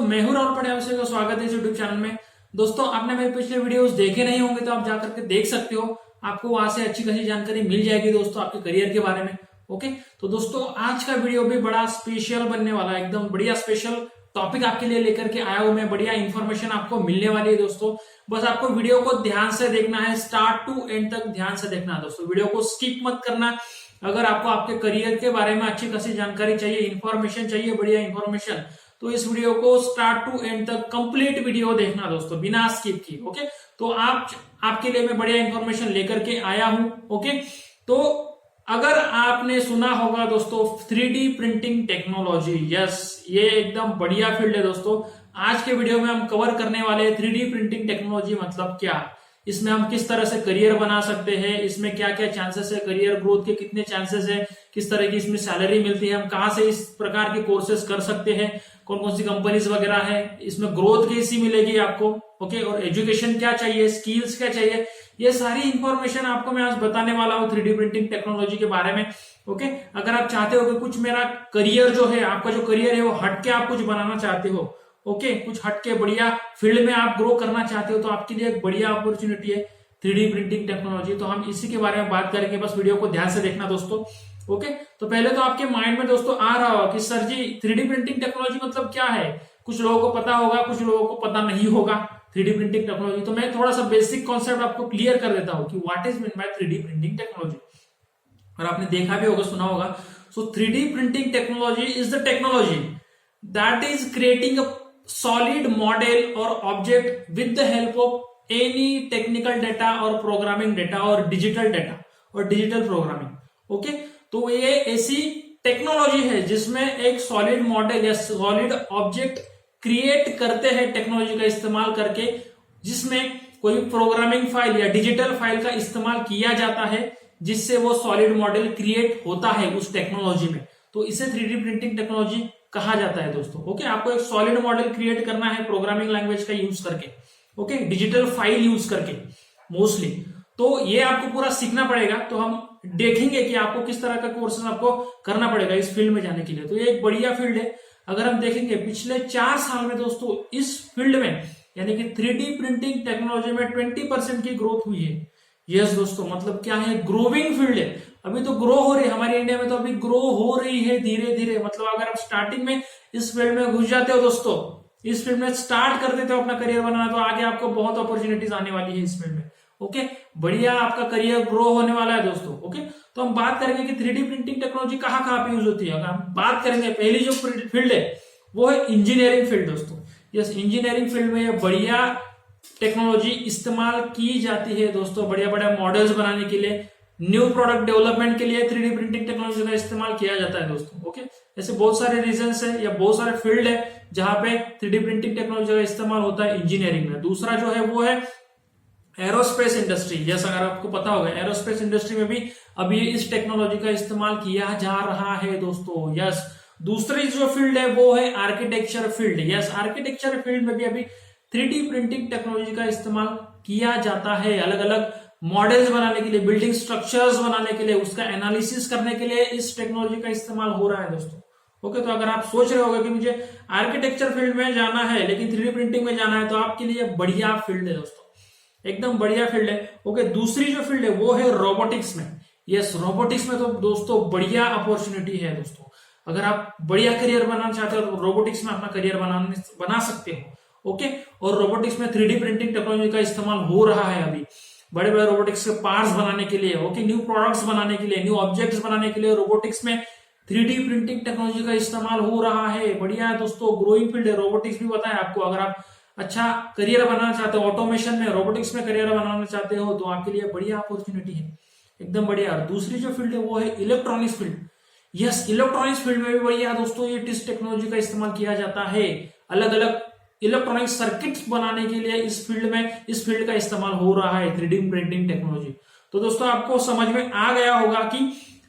मैं हूं राहुल पटियाल का स्वागत है इस यूट्यूब चैनल में। दोस्तों आपने मेरे पिछले वीडियोस देखे नहीं होंगे तो आप जाकर के देख सकते हो। आपको वहां से अच्छी खासी जानकारी मिल जाएगी दोस्तों आपके करियर के बारे में। ओके, तो दोस्तों आज का वीडियो भी बड़ा स्पेशल बनने वाला है, एकदम बढ़िया स्पेशल टॉपिक आपके लिए लेकर के आया हूं मैं। बढ़िया इंफॉर्मेशन आपको मिलने वाली है दोस्तों। बस आपको वीडियो को ध्यान से देखना है, स्टार्ट टू एंड तक ध्यान से देखना है दोस्तों। वीडियो को स्किप मत करना। अगर आपको आपके करियर के बारे में अच्छी खासी जानकारी चाहिए, इंफॉर्मेशन चाहिए, बढ़िया इंफॉर्मेशन, तो इस वीडियो को स्टार्ट टू एंड तक कंप्लीट वीडियो देखना दोस्तों, बिना स्किप की। ओके, तो आपके लिए मैं बढ़िया इंफॉर्मेशन लेकर के आया हूं। ओके, तो अगर आपने सुना होगा दोस्तों 3D प्रिंटिंग टेक्नोलॉजी, यस ये एकदम बढ़िया फील्ड है दोस्तों। आज के वीडियो में हम कवर करने वाले हैं 3D प्रिंटिंग टेक्नोलॉजी मतलब क्या, इसमें हम किस तरह से करियर बना सकते हैं, इसमें क्या क्या चांसेस है, करियर ग्रोथ के कितने चांसेस है, किस तरह की इसमें सैलरी मिलती है, हम कहां से इस प्रकार के कोर्सेज कर सकते हैं, कौन कौन सी कंपनीज वगैरह है, इसमें ग्रोथ कैसी मिलेगी आपको। ओके, और एजुकेशन क्या चाहिए, स्किल्स क्या चाहिए, ये सारी इंफॉर्मेशन आपको मैं आज बताने वाला हूँ 3D प्रिंटिंग टेक्नोलॉजी के बारे में। ओके, अगर आप चाहते हो कि कुछ मेरा करियर जो है, आपका जो करियर है वो हटके आप कुछ बनाना चाहते हो, ओके, कुछ हटके बढ़िया फील्ड में आप ग्रो करना चाहते हो, तो आपके लिए एक बढ़िया अपॉर्चुनिटी है 3D प्रिंटिंग टेक्नोलॉजी। तो हम इसी के बारे में बात करेंगे, बस वीडियो को ध्यान से देखना दोस्तों। ओके, तो पहले तो आपके माइंड में दोस्तों आ रहा होगा कि सर जी 3D प्रिंटिंग टेक्नोलॉजी मतलब क्या है। कुछ लोगों को पता होगा, कुछ लोगों को पता नहीं होगा 3D प्रिंटिंग टेक्नोलॉजी। तो मैं थोड़ा सा बेसिक कॉन्सेप्ट आपको क्लियर कर देता हूं कि what is mean by 3D printing technology. और आपने देखा भी होगा, सुना होगा। सो 3D printing technology is the technology that is creating a solid model or object with the help of any technical data or programming data or digital data और digital programming। Okay, तो ये ऐसी टेक्नोलॉजी है जिसमें एक solid model या solid object create करते हैं टेक्नोलॉजी का इस्तेमाल करके, जिसमें कोई प्रोग्रामिंग फाइल या डिजिटल फाइल का इस्तेमाल किया जाता है, जिससे वो सॉलिड मॉडल क्रिएट होता है उस टेक्नोलॉजी में। तो इसे 3D प्रिंटिंग टेक्नोलॉजी कहा जाता है दोस्तों। ओके, आपको एक सॉलिड मॉडल क्रिएट करना है प्रोग्रामिंग लैंग्वेज का यूज करके, ओके, डिजिटल फाइल यूज करके मोस्टली। तो ये आपको पूरा सीखना पड़ेगा। तो हम देखेंगे कि आपको किस तरह का कोर्सेज आपको करना पड़ेगा इस फील्ड में जाने के लिए। तो ये एक बढ़िया फील्ड है। अगर हम देखेंगे पिछले 4 साल में दोस्तों इस फील्ड में यानी कि 3D प्रिंटिंग टेक्नोलॉजी में 20% की ग्रोथ हुई है। यस दोस्तों, मतलब क्या है, ग्रोविंग फील्ड है। अभी तो ग्रो हो रही है हमारी इंडिया में, तो अभी ग्रो हो रही है धीरे धीरे। मतलब अगर आप स्टार्टिंग में इस फील्ड में घुस जाते हो दोस्तों, इस फील्ड में स्टार्ट कर देते हो अपना करियर बनाना, तो आगे आपको बहुत अपॉर्चुनिटीज आने वाली है इस फील्ड में। ओके, बढ़िया आपका करियर ग्रो होने वाला है दोस्तों। ओके, तो हम बात करेंगे कि 3D प्रिंटिंग टेक्नोलॉजी कहाँ कहाँ पे यूज होती है। अगर हम बात करेंगे, पहली जो फील्ड है वो है इंजीनियरिंग फील्ड दोस्तों। यस, इंजीनियरिंग फील्ड में ये बढ़िया टेक्नोलॉजी इस्तेमाल की जाती है दोस्तों। बढ़िया बढ़िया मॉडल्स बनाने के लिए, न्यू प्रोडक्ट डेवलपमेंट के लिए 3D प्रिंटिंग टेक्नोलॉजी का इस्तेमाल किया जाता है दोस्तों। ओके, ऐसे बहुत सारे रीजंस है या बहुत सारे फील्ड है जहां पे 3D प्रिंटिंग टेक्नोलॉजी का इस्तेमाल होता है इंजीनियरिंग में। दूसरा जो है वो है एरोस्पेस इंडस्ट्री। जैसा अगर आपको पता होगा, एरोस्पेस इंडस्ट्री में भी अभी इस टेक्नोलॉजी का इस्तेमाल किया जा रहा है दोस्तों। यस, दूसरी जो फील्ड है वो है architecture field. Yes, architecture field में भी अभी 3D प्रिंटिंग टेक्नोलॉजी का इस्तेमाल किया जाता है अलग अलग मॉडल्स बनाने के लिए, बिल्डिंग स्ट्रक्चर्स बनाने के लिए, उसका एनालिसिस करने के लिए इस टेक्नोलॉजी का इस्तेमाल हो रहा है दोस्तों। ओके, तो अगर आप सोच रहे होगे कि मुझे आर्किटेक्चर फील्ड में जाना है लेकिन 3D प्रिंटिंग में जाना है, तो आपके लिए बढ़िया फील्ड है दोस्तों, एकदम बढ़िया फील्ड है। ओके, दूसरी जो फील्ड है वो है रोबोटिक्स में। यस, रोबोटिक्स में तो दोस्तों बढ़िया अपॉर्चुनिटी है दोस्तों। अगर आप बढ़िया करियर बनाना चाहते हो तो रोबोटिक्स में अपना करियर बना सकते हो। ओके, और रोबोटिक्स में 3D प्रिंटिंग टेक्नोलॉजी का इस्तेमाल हो रहा है अभी बड़े बड़े रोबोटिक्स के पार्ट्स बनाने के लिए, ओके, न्यू प्रोडक्ट्स बनाने के लिए, न्यू ऑब्जेक्ट्स बनाने के लिए रोबोटिक्स में 3D प्रिंटिंग टेक्नोलॉजी का इस्तेमाल हो रहा है। बढ़िया है दोस्तों, ग्रोइंग फील्ड है। रोबोटिक्स भी बताया आपको, अगर आप अच्छा करियर बनाना चाहते हो ऑटोमेशन में, रोबोटिक्स में करियर बनाना चाहते हो, तो आपके लिए बढ़िया अपॉर्चुनिटी है, एकदम बढ़िया। और दूसरी जो फील्ड है वो है electronics field. Yes, electronics field में भी बढ़िया दोस्तों ये इस टेक्नोलॉजी का इस्तेमाल किया जाता है। अलग अलग इलेक्ट्रॉनिक सर्किट्स बनाने के लिए इस फील्ड का इस्तेमाल हो रहा है 3D प्रिंटिंग टेक्नोलॉजी। तो दोस्तों आपको समझ में आ गया होगा कि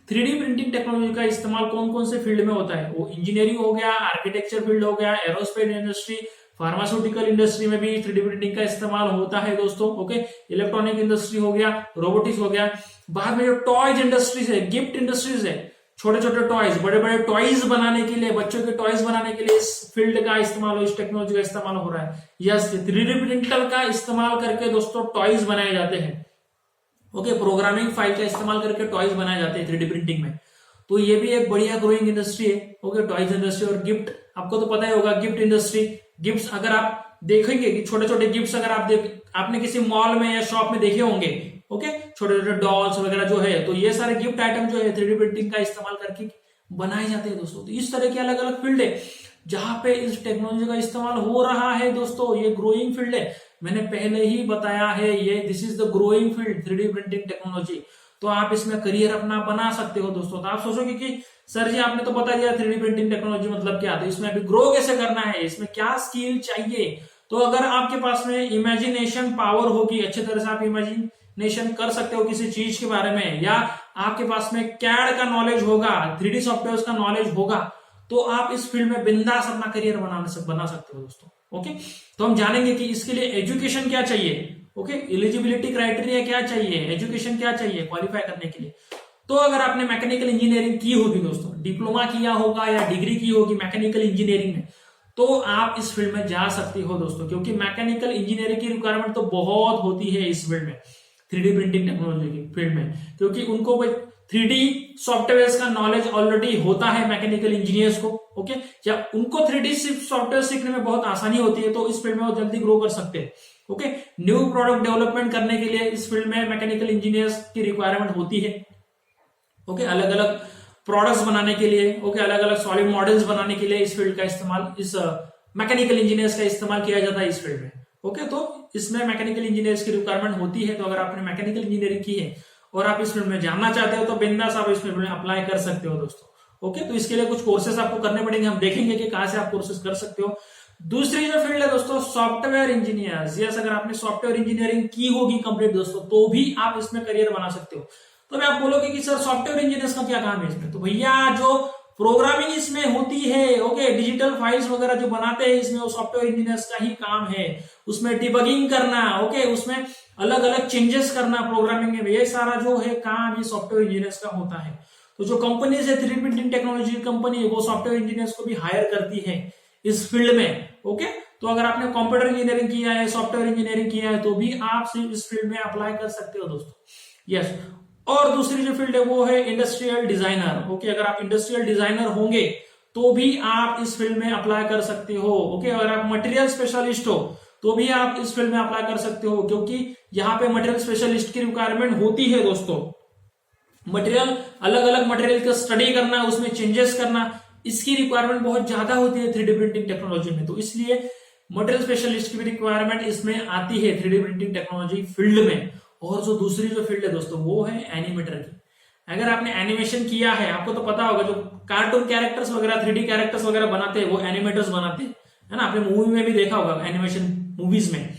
3D प्रिंटिंग टेक्नोलॉजी का इस्तेमाल कौन कौन से फील्ड में होता है। वो इंजीनियरिंग हो गया, आर्किटेक्चर फील्ड हो गया, एरोस्पेस इंडस्ट्री, फार्मास्यूटिकल इंडस्ट्री में भी 3D प्रिंटिंग का इस्तेमाल होता है दोस्तों। ओके, इलेक्ट्रॉनिक इंडस्ट्री हो गया, रोबोटिक्स हो गया। बाद में जो टॉयज इंडस्ट्रीज है, गिफ्ट इंडस्ट्रीज है, छोटे छोटे टॉयज, बड़े बड़े टॉयज बनाने के लिए, बच्चों के टॉयज बनाने के लिए इस फील्ड का इस्तेमाल, इस टेक्नोलॉजी का इस्तेमाल हो रहा है। यस, 3D प्रिंटर का इस्तेमाल करके दोस्तों टॉयज बनाए जाते हैं। ओके, प्रोग्रामिंग फाइल का इस्तेमाल करके टॉयज बनाए जाते हैं 3D प्रिंटिंग में। तो ये भी एक बढ़िया ग्रोइंग इंडस्ट्री है। Okay, toys industry. और गिफ्ट, आपको तो पता ही होगा गिफ्ट इंडस्ट्री। गिफ्ट्स अगर आप देखेंगे कि छोटे छोटे गिफ्ट्स अगर आपने किसी मॉल में या शॉप में देखे होंगे, ओके, छोटे छोटे डॉल्स वगैरह जो है, तो ये सारे गिफ्ट आइटम जो है 3D प्रिंटिंग का इस्तेमाल करके बनाए जाते हैं दोस्तों। तो इस तरह के अलग अलग फील्ड है जहां पे इस टेक्नोलॉजी का इस्तेमाल हो रहा है दोस्तों। ये ग्रोइंग फील्ड है, मैंने पहले ही बताया है, ये this is the growing field 3D printing technology. तो आप इसमें करियर अपना बना सकते हो दोस्तों। तो आप सोचोगे कि सर जी आपने तो बता दिया 3D प्रिंटिंग टेक्नोलॉजी मतलब क्या, तो इसमें अभी ग्रो कैसे करना है, इसमें क्या स्किल चाहिए। तो अगर आपके पास में इमेजिनेशन पावर होगी, अच्छी तरह से आप इमेजिनेशन कर सकते हो किसी चीज के बारे में, या आपके पास में कैड का नॉलेज होगा, 3D सॉफ्टवेयर का नॉलेज होगा, तो आप इस फील्ड में बिंदास अपना करियर बना सकते हो दोस्तों। ओके, तो हम जानेंगे कि इसके लिए एजुकेशन क्या चाहिए। ओके, एलिजिबिलिटी क्राइटेरिया क्या चाहिए, एजुकेशन क्या चाहिए क्वालिफाई करने के लिए। तो अगर आपने मैकेनिकल इंजीनियरिंग की होगी दोस्तों, डिप्लोमा किया होगा या डिग्री की होगी मैकेनिकल इंजीनियरिंग में, तो आप इस फील्ड में जा सकते हो दोस्तों। क्योंकि मैकेनिकल इंजीनियरिंग की रिक्वायरमेंट तो बहुत होती है इस फील्ड में, 3D प्रिंटिंग टेक्नोलॉजी की फील्ड में, क्योंकि उनको 3D सॉफ्टवेयर का नॉलेज ऑलरेडी होता है मैकेनिकल इंजीनियर्स को। ओके, जब उनको 3D सॉफ्टवेयर सीखने में बहुत आसानी होती है, तो इस फील्ड में वो जल्दी ग्रो कर सकते हैं। ओके, न्यू प्रोडक्ट डेवलपमेंट करने के लिए इस फील्ड में मैकेनिकल इंजीनियर्स की रिक्वायरमेंट होती है। ओके, अलग अलग प्रोडक्ट्स बनाने के लिए, ओके, अलग अलग सॉलिड मॉडल्स बनाने के लिए इस फील्ड का इस्तेमाल, इस मैकेनिकल इंजीनियर्स का इस्तेमाल किया जाता है इस फील्ड में। ओके, तो इसमें मैकेनिकल इंजीनियर्स की रिक्वायरमेंट होती है। तो अगर आपने मैकेनिकल इंजीनियरिंग की है और आप इस फील्ड में जानना चाहते हो, तो बिंदास आप इस फील्ड में अप्लाई कर सकते हो दोस्तों। ओके, तो इसके लिए कुछ कोर्सेस आपको करने पड़ेंगे, हम देखेंगे कि कहां से आप कोर्सेस कर सकते हो। दूसरी जो फील्ड है दोस्तों, सॉफ्टवेयर इंजीनियर्स। यस, अगर आपने सॉफ्टवेयर इंजीनियरिंग की होगी कंप्लीट दोस्तों, तो भी आप इसमें करियर बना सकते हो। तो मैं आप बोलोगे कि सर सॉफ्टवेयर इंजीनियर्स का क्या काम है इसमें, तो भैया जो प्रोग्रामिंग इसमें होती है, ओके, डिजिटल फाइल्स वगैरह जो बनाते हैं इसमें, वो सॉफ्टवेयर इंजीनियर्स का ही काम है। उसमें डिबगिंग करना, ओके, उसमें अलग अलग चेंजेस करना प्रोग्रामिंग में, ये सारा जो है काम ये सॉफ्टवेयर इंजीनियर्स का होता है। तो जो कंपनीज है 3D प्रिंटिंग टेक्नोलॉजी कंपनी, वो सॉफ्टवेयर इंजीनियर्स को भी हायर करती है इस फील्ड में। ओके, तो अगर आपने कंप्यूटर इंजीनियरिंग किया है, सॉफ्टवेयर इंजीनियरिंग किया है, तो भी आप इस फील्ड में अप्लाई कर सकते हो दोस्तों। यस, और दूसरी जो फील्ड है वो है इंडस्ट्रियल डिजाइनर। ओके, अगर आप इंडस्ट्रियल डिजाइनर होंगे तो भी आप इस फील्ड में अप्लाई कर सकते हो। ओके, अगर आप मटेरियल स्पेशलिस्ट हो तो भी आप इस फील्ड में अप्लाई कर सकते हो, क्योंकि यहाँ पे मटेरियल स्पेशलिस्ट की रिक्वायरमेंट होती है दोस्तों। मटेरियल, अलग अलग मटेरियल का स्टडी करना, उसमें चेंजेस करना, इसकी रिक्वायरमेंट बहुत ज्यादा होती है 3D प्रिंटिंग टेक्नोलॉजी में। तो इसलिए मटेरियल स्पेशलिस्ट की भी रिक्वायरमेंट इसमें आती है 3D प्रिंटिंग टेक्नोलॉजी फील्ड में। और जो दूसरी जो फील्ड है दोस्तों, वो है एनिमेटर की। अगर आपने एनिमेशन किया है, आपको तो पता होगा जो कार्टून कैरेक्टर्स वगैरह, 3D कैरेक्टर्स वगैरह बनाते हैं, वो एनिमेटर्स बनाते हैं, है ना। आपने मूवी में भी देखा होगा, एनिमेशन मूवीज में।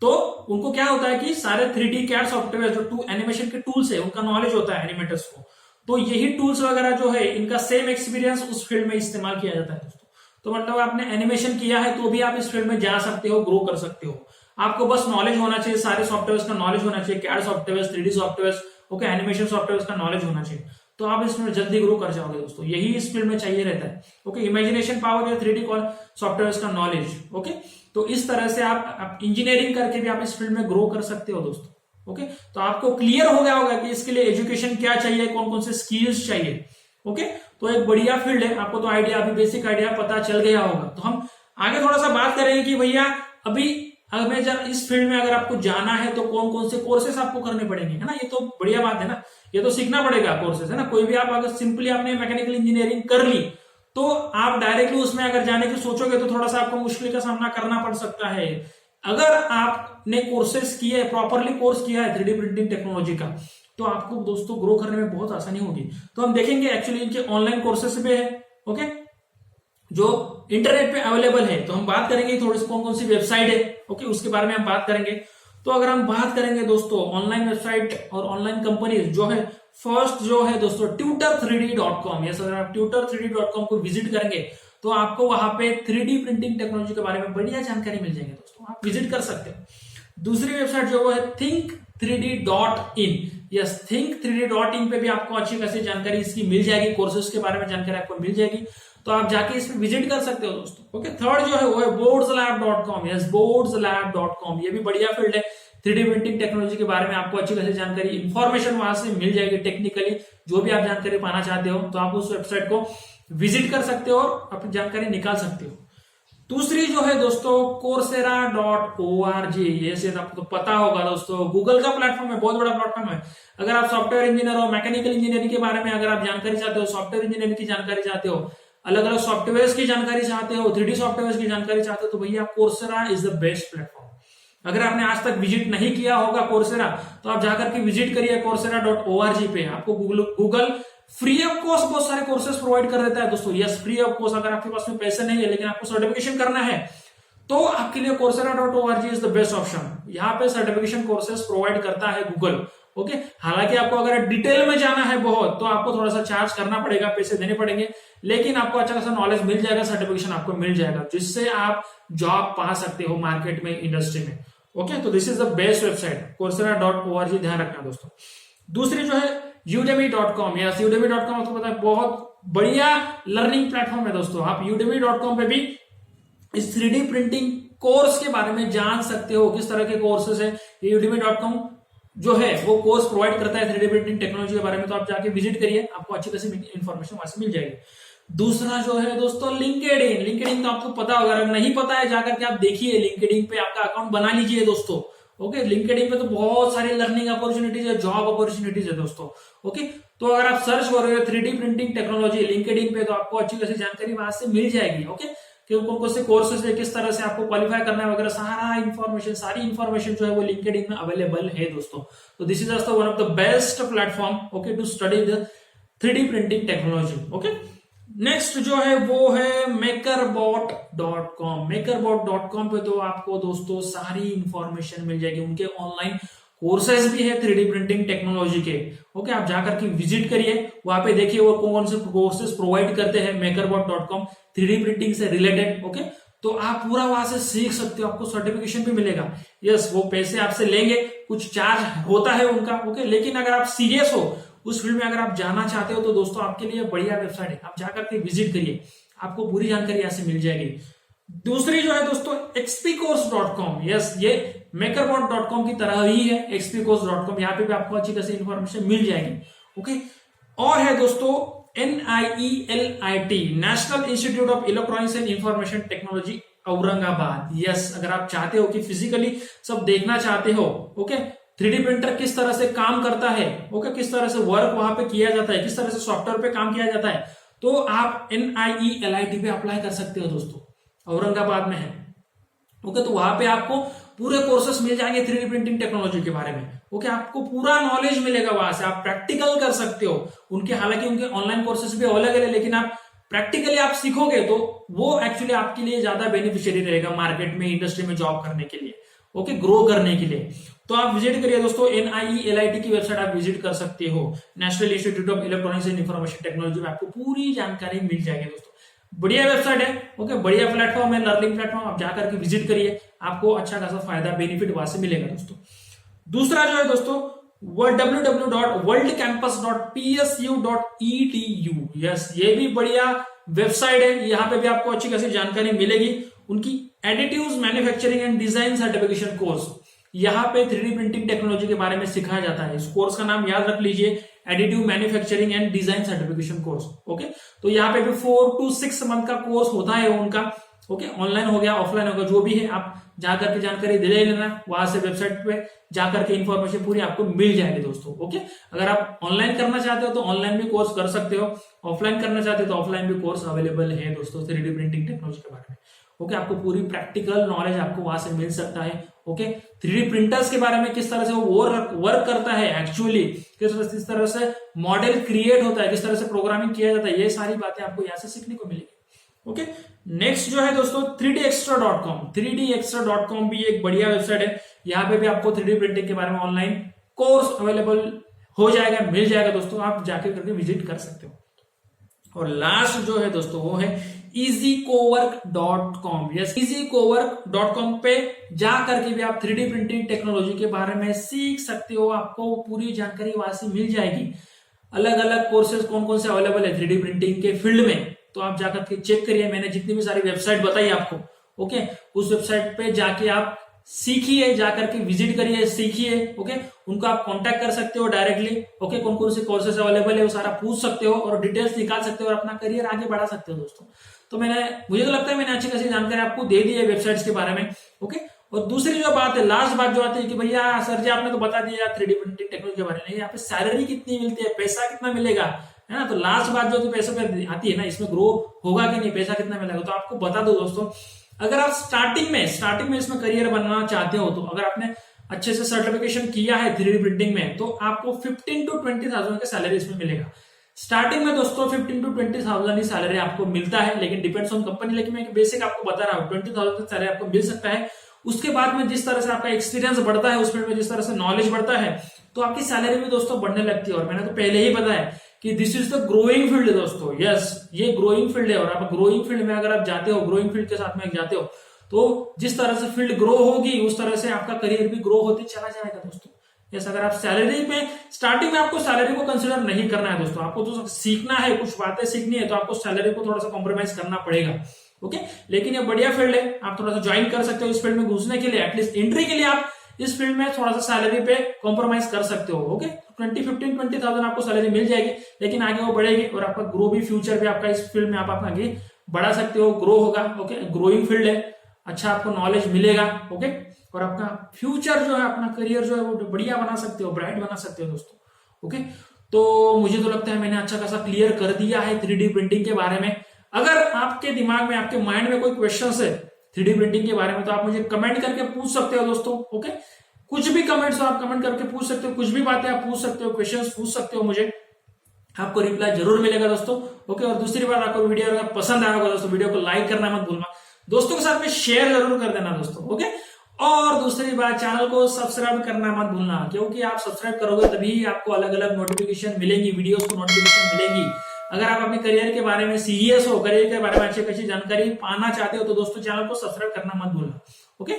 तो उनको क्या होता है कि सारे 3D कैड सॉफ्टवेयर जो एनिमेशन के टूल्स है, उनका नॉलेज होता है एनिमेटर्स को। तो यही टूल्स वगैरह जो है, इनका सेम एक्सपीरियंस उस फील्ड में इस्तेमाल किया जाता है दोस्तों। तो मतलब आपने एनिमेशन किया है तो भी आप इस फील्ड में जा सकते हो, ग्रो कर सकते हो। आपको बस नॉलेज होना चाहिए, सारे सॉफ्टवेयर का नॉलेज होना चाहिए, CAD software, 3D software, okay, animation software का नॉलेज होना चाहिए। तो आप इसमें जल्दी ग्रो कर जाओगे दोस्तों। यही इस फील्ड में चाहिए रहता है। ओके, इमेजिनेशन पावर या 3D सॉफ्टवेयर का नॉलेज। ओके, तो इस तरह से आप इंजीनियरिंग करके भी आप इस फील्ड में ग्रो कर सकते हो दोस्तों। ओके, तो आपको क्लियर हो गया होगा कि इसके लिए एजुकेशन क्या चाहिए, कौन कौन से स्किल्स चाहिए। ओके, तो एक बढ़िया फील्ड है, आपको तो आइडिया, अभी बेसिक आइडिया पता चल गया होगा। तो हम आगे थोड़ा सा बात करेंगे कि भैया अभी अगर जब इस फील्ड में अगर आपको जाना है तो कौन कौन से कोर्सेस आपको करने पड़ेंगे, है ना। ये तो बढ़िया बात है ना, ये तो सीखना पड़ेगा कोर्सेस, है ना। कोई भी आप अगर सिंपली आपने मैकेनिकल इंजीनियरिंग कर ली, तो आप डायरेक्टली उसमें अगर जाने की सोचोगे तो थोड़ा सा आपको मुश्किल का सामना करना पड़ सकता है। अगर आपने कोर्सेस किए, प्रॉपरली कोर्स किया है 3D प्रिंटिंग टेक्नोलॉजी का, तो आपको दोस्तों ग्रो करने में बहुत आसानी होगी। तो हम देखेंगे एक्चुअली इनके ऑनलाइन कोर्सेस भी है, ओके, जो इंटरनेट पे अवेलेबल है। तो हम बात करेंगे थोड़ी सी कौन कौन सी वेबसाइट है, ओके, उसके बारे में हम बात करेंगे। तो अगर हम बात करेंगे दोस्तों ऑनलाइन वेबसाइट और ऑनलाइन कंपनी जो है, फर्स्ट जो है दोस्तों tutor3d.com। यस, अगर आप tutor3d.com को विजिट करेंगे तो आपको वहां पे 3D प्रिंटिंग टेक्नोलॉजी के बारे में बढ़िया जानकारी मिल जाएगी दोस्तों, आप विजिट कर सकते हो। दूसरी वेबसाइट जो है think3d.in। यस, think3d.in पे भी आपको अच्छी खासी जानकारी इसकी मिल जाएगी, कोर्सेज के बारे में जानकारी आपको मिल जाएगी, तो आप जाके इस पे विजिट कर सकते हो दोस्तों। ओके, थर्ड जो है वो है boardslab.com। यस, boardslab.com, ये भी बढ़िया फील्ड है। 3D प्रिंटिंग टेक्नोलॉजी के बारे में आपको अच्छी खासी जानकारी, इंफॉर्मेशन वहां से मिल जाएगी। टेक्निकली जो भी आप जानकारी पाना चाहते हो तो आप उस वेबसाइट को विजिट कर सकते हो और अपनी जानकारी निकाल सकते हो। दूसरी जो है दोस्तों coursera.org, ये शायद आपको तो पता होगा दोस्तों, गूगल का प्लेटफॉर्म है, बहुत बड़ा प्लेटफॉर्म है। अगर आप सॉफ्टवेयर इंजीनियर हो, मैकेनिकल इंजीनियरिंग के बारे में अगर आप जानकारी चाहते हो, सॉफ्टवेयर इंजीनियरिंग की जानकारी चाहते हो, अलग अलग सॉफ्टवेयर की जानकारी चाहते हो, 3D सॉफ्टवेयर की जानकारी चाहते हो, तो भैया Coursera is the best platform. अगर आपने आज तक विजिट नहीं किया होगा कोर्सेरा, तो आप जाकर के विजिट करिए coursera.org पे। आपको गूगल फ्री ऑफ कॉस्ट बहुत सारे कोर्सेज प्रोवाइड कर देता है दोस्तों। Yes, free of cost. अगर आपके पास में पैसे नहीं है लेकिन आपको सर्टिफिकेशन करना है तो आपके लिए coursera.org is the best option. यहाँ पे सर्टिफिकेशन कोर्सेज प्रोवाइड करता है गूगल। ओके, हालांकि आपको अगर डिटेल में जाना है बहुत तो आपको थोड़ा सा चार्ज करना पड़ेगा, पैसे देने पड़ेंगे, लेकिन आपको अच्छा खासा नॉलेज मिल जाएगा, सर्टिफिकेशन आपको मिल जाएगा, जिससे आप जॉब पा सकते हो मार्केट में, इंडस्ट्री में। ओके, तो this is the best website coursera.org, ध्यान रखना दोस्तों। दूसरी जो है udemy.com। यस, udemy.com आपको पता है बहुत बढ़िया लर्निंग प्लेटफॉर्म है दोस्तों। आप udemy.com पे भी इस 3D प्रिंटिंग कोर्स के बारे में जान सकते हो, किस तरह के कोर्सेज है। ये udemy.com जो है वो कोर्स प्रोवाइड करता है 3D प्रिंटिंग टेक्नोलॉजी के बारे में, तो आप जाके विजिट करिए, आपको अच्छी खासी इन्फॉर्मेशन वहां से मिल जाएगी। दूसरा जो है दोस्तों लिंक्डइन तो आपको पता होगा, अगर नहीं पता है जाकर के आप देखिए, लिंक्डइन पे आपका अकाउंट बना लीजिए दोस्तों। ओके, लिंक्डइन पे तो बहुत सारी लर्निंग अपॉर्चुनिटीज है, जॉब अपॉर्चुनिटीज है दोस्तों। ओके, तो अगर आप सर्च कर रहे हो 3D प्रिंटिंग टेक्नोलॉजी लिंक्डइन पे, तो आपको अच्छी खासी जानकारी वहां से मिल जाएगी। ओके, कि कौन से कोर्सेज है, किस तरह से आपको क्वालिफाई करना है वगैरह, सारी इंफॉर्मेशन जो है वो लिंक्डइन में अवेलेबल है दोस्तों। तो this is also one of the best platform okay to study the 3D printing technology. Okay, next जो है वो है makerbot.com। makerbot.com पे तो आपको दोस्तों सारी इंफॉर्मेशन मिल जाएगी, उनके ऑनलाइन कोर्सेज भी है 3D प्रिंटिंग टेक्नोलॉजी के। ओके, आप जाकर के विजिट करिए, वहां पे देखिए वो कौन से कोर्सेज प्रोवाइड करते हैं makerbot.com 3D प्रिंटिंग से रिलेटेड। ओके, तो आप पूरा वहां से सीख सकते हो, आपको सर्टिफिकेशन भी मिलेगा। यस, वो पैसे आपसे लेंगे, कुछ चार्ज होता है उनका। ओके, लेकिन अगर आप सीरियस हो उस फील्ड में, अगर आप जाना चाहते हो, तो दोस्तों आपके लिए बढ़िया वेबसाइट है, आप जाकर के विजिट करिए, आपको पूरी जानकारी यहां से मिल जाएगी। दूसरी जो है दोस्तों xpcourse.com। यस, ये makerbot.com की तरह ही है xpcourse.com, यहाँ पे भी आपको अच्छी खासी इंफॉर्मेशन मिल जाएगी। ओके, और है दोस्तों NIELIT, national institute of electronics and information technology Aurangabad. Yes, अगर आप चाहते हो कि फिजिकली सब देखना चाहते हो, ओके, 3D प्रिंटर किस तरह से काम करता है, ओके, किस तरह से वर्क वहां पे किया जाता है, किस तरह से सॉफ्टवेयर पे काम किया जाता है, तो आप NIELIT पे अप्लाई कर सकते हो दोस्तों, औरंगाबाद में है। ओके, तो वहां पे आपको पूरे कोर्सेस मिल जाएंगे 3D प्रिंटिंग टेक्नोलॉजी के बारे में। ओके, आपको पूरा नॉलेज मिलेगा वहां से, आप प्रैक्टिकल कर सकते हो उनके, हालांकि उनके ऑनलाइन कोर्सेस भी अवेलेबल है, लेकिन आप प्रैक्टिकली आप सीखोगे तो वो एक्चुअली आपके लिए ज्यादा बेनिफिशियरी रहेगा मार्केट में, इंडस्ट्री में जॉब करने के लिए, ओके, ग्रो करने के लिए। तो आप विजिट करिए दोस्तों, NIELIT की वेबसाइट आप विजिट कर सकते हो, national institute of electronics and information technology में आपको पूरी जानकारी मिल जाएगी दोस्तों। बढ़िया वेबसाइट है, ओके, बढ़िया प्लेटफॉर्म है, लर्निंग प्लेटफॉर्म, आप जाकर के विजिट करिए, आपको अच्छा खासा फायदा बेनिफिट वहां से मिलेगा दोस्तों। दूसरा जो है दोस्तों www.worldcampus.psu.edu। यस, ये भी बढ़िया वेबसाइट है, यहाँ पे भी आपको अच्छी खासी जानकारी मिलेगी। उनकी additives manufacturing and design certification course, यहाँ पे 3D प्रिंटिंग टेक्नोलॉजी के बारे में सिखाया जाता है। इस कोर्स का नाम याद रख लीजिए, additive manufacturing and design certification course. Okay, तो यहाँ पे भी 4 to 6 मंथ का कोर्स होता है उनका। ओके, ऑनलाइन हो गया, ऑफलाइन होगा, जो भी है आप जाकर के जानकारी दे लेना, वहां से वेबसाइट पे जाकर के इन्फॉर्मेशन पूरी आपको मिल जाएगी दोस्तों। ओके, अगर आप ऑनलाइन करना चाहते हो तो ऑनलाइन भी कोर्स कर सकते हो, ऑफलाइन करना चाहते हो तो ऑफलाइन भी कोर्स अवेलेबल है दोस्तों 3D प्रिंटिंग टेक्नोलॉजी के बारे में। ओके, आपको पूरी प्रैक्टिकल नॉलेज आपको वहां से मिल सकता है। ओके, 3D प्रिंटर्स के बारे में, किस तरह से वो वर्क करता है एक्चुअली, किस तरह से मॉडल क्रिएट होता है, किस तरह से प्रोग्रामिंग किया जाता है, ये सारी बातें आपको यहाँ से सीखने को मिलेगी। ओके, नेक्स्ट जो है दोस्तों 3dextra.com। 3dextra.com भी एक बढ़िया वेबसाइट है, यहाँ पे भी आपको 3D प्रिंटिंग के बारे में ऑनलाइन कोर्स अवेलेबल हो जाएगा, मिल जाएगा दोस्तों, आप जाके करके विजिट कर सकते हो। और लास्ट जो है दोस्तों वो है easycowork.com। यस, easycowork.com पे जा करके भी आप 3D प्रिंटिंग टेक्नोलॉजी के बारे में सीख सकते हो। आपको पूरी जानकारी वहां से मिल जाएगी। अलग अलग कोर्सेज कौन कौन से अवेलेबल है 3D प्रिंटिंग के फील्ड में, तो आप जाकर के चेक करिए। मैंने जितनी भी सारी वेबसाइट बताई आपको, ओके, उस वेबसाइट पे जाके आप सीखिए, जाकर के विजिट करिए, सीखिए। ओके, उनको आप कांटेक्ट कर सकते हो डायरेक्टली। ओके, कौन कौन से कोर्सेज अवेलेबल है वो सारा पूछ सकते हो और डिटेल्स निकाल सकते हो और अपना करियर आगे बढ़ा सकते हो दोस्तों। तो मुझे तो लगता है मैंने अच्छी खासी जानकारी आपको दे दी है वेबसाइट्स के बारे में। ओके, और दूसरी जो बात है, लास्ट बात जो आती है कि भैया सर जी आपने तो बता दिया 3D प्रिंटिंग टेक्नोलॉजी के बारे में, यहाँ पे सैलरी कितनी मिलती है, पैसा कितना मिलेगा, है ना। तो लास्ट बात जो पैसे पे आती है ना, इसमें ग्रो होगा कि नहीं, पैसा कितना मिलेगा, तो आपको बता दो दोस्तों। अगर आप स्टार्टिंग में इसमें करियर बनना चाहते हो, तो अगर आपने अच्छे से सर्टिफिकेशन किया है 3D प्रिंटिंग में, तो आपको 15 to 20,000 का सैलरी इसमें मिलेगा। स्टार्टिंग में दोस्तों 15 to 20,000 ही सैलरी आपको मिलता है, लेकिन डिपेंड्स ऑन कंपनी। लेकिन मैं बेसिक आपको बता रहा हूँ 20,000 तक सैलरी आपको मिल सकता है। उसके बाद में जिस तरह से आपका एक्सपीरियंस बढ़ता है, उस फील्ड में जिस तरह से नॉलेज बढ़ता है, तो आपकी सैलरी भी दोस्तों बढ़ने लगती है। और मैंने तो पहले ही बताया कि this is the growing field दोस्तों। यस, ये ग्रोइंग फील्ड है। और आप ग्रोइंग फील्ड में अगर आप जाते हो, ग्रोइंग फील्ड के साथ में जाते हो, तो जिस तरह से फील्ड ग्रो होगी उस तरह से आपका करियर भी ग्रो होते चला जाएगा दोस्तों। यस, अगर आप सैलरी पे स्टार्टिंग में आपको सैलरी को कंसिडर नहीं करना है दोस्तों, आपको तो सीखना है, कुछ बातें सीखनी है, तो आपको सैलरी को थोड़ा सा कॉम्प्रोमाइज करना पड़ेगा। ओके, लेकिन ये बढ़िया फील्ड है, आप थोड़ा सा ज्वाइन कर सकते हो इस फील्ड में घुसने के लिए। एटलीस्ट एंट्री के लिए आप इस फील्ड में थोड़ा सा सैलरी पे कॉम्प्रोमाइज कर सकते हो। ओके, 20,000 आपको सैलरी मिल जाएगी, लेकिन आगे वो बढ़ेगी और आपका ग्रो भी फ्यूचर भी आपका इस फील्ड में आप आगे बढ़ा सकते हो, ग्रो होगा। ओके, ग्रोइंग फील्ड है, अच्छा आपको नॉलेज मिलेगा। ओके, और आपका फ्यूचर जो है, अपना करियर जो है वो बढ़िया बना सकते हो, ब्राइट बना सकते हो दोस्तों। ओके, तो मुझे तो लगता है मैंने अच्छा खासा क्लियर कर दिया है 3D प्रिंटिंग के बारे में। अगर आपके दिमाग में, आपके माइंड में कोई क्वेश्चन है 3D प्रिंटिंग के बारे में, तो आप मुझे कमेंट करके पूछ सकते हो दोस्तों। ओके, कुछ भी कमेंट्स आप कमेंट करके पूछ सकते हो, कुछ भी बातें आप पूछ सकते हो, क्वेश्चंस पूछ सकते हो मुझे, आपको रिप्लाई जरूर मिलेगा दोस्तों। ओके, और दूसरी बात, आपको वीडियो अगर पसंद आया होगा दोस्तों, वीडियो को लाइक करना मत भूलना, दोस्तों के साथ में शेयर जरूर कर देना दोस्तों। ओके, और दूसरी बात, चैनल को सब्सक्राइब करना मत भूलना, क्योंकि आप सब्सक्राइब करोगे तभी आपको अलग अलग नोटिफिकेशन मिलेंगी, वीडियोस को नोटिफिकेशन मिलेंगी। अगर आप अपने करियर के बारे में सीरियस हो, करियर के बारे में अच्छी अच्छी जानकारी पाना चाहते हो, तो दोस्तों चैनल को सब्सक्राइब करना मत भूलना। ओके,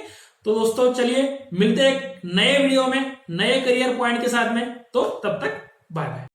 तो दोस्तों चलिए मिलते हैं एक नए वीडियो में, नए करियर पॉइंट के साथ में। तो तब तक बाय बाय।